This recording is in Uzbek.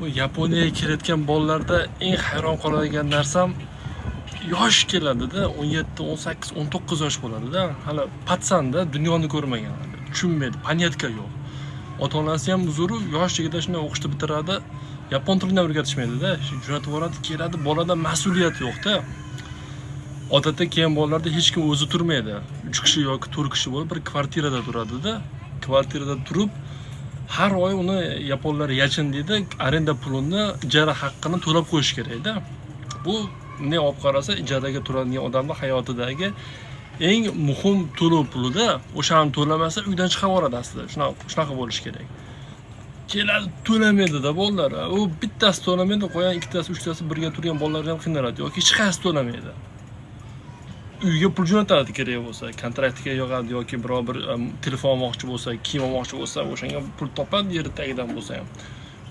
Bu Yaponiyaga kelayotgan bolalarda eng hayron qoladigan narsam yosh keladida, 17, 18, 19 yosh bo'ladida. Hali patsanda, dunyoni ko'rmagan, tushunmaydi, panyatka yo'q. Ota-onasi ham huzuri yoshligida shunday o'qishni bitiradi, yapon tilini o'rgatishmaydi-da. Jo'natib yuboradi, keladi, bolada mas'uliyat yo'q-da. Odatda keyin bolalarda hech kim o'zi turmaydi. 3 kishi yoki 4 kishi bo'lib bir kvartirada turadi-da. Kvartirada turib, har oy uni yaponlar yachin deydi, arenda pulini, ijara haqqini to'lab qo'yish kerak-da. Bu ne olib qarasa, ijaraga turadigan odamning hayotidagi eng muhim to'lov pulida. O'shani to'lamasa uydan chiqib yuboradi aslida. Shunaqa bo'lish kerak. Keladi to'lamaydi-da bolalar. U bittasi to'lamaydi, qo'yan ikkitasi, uchtasi birga turgan bolalar ham qiynaladi yoki hech qaysi to'lamaydi. Uyga pul jo'natadi kerak bo'lsa, kontraktga yog'adi yoki biror bir telefon olmoqchi bo'lsa, kiyim olmoqchi bo'lsa, o'shanga pul topadi yer tagidan bo'lsa ham.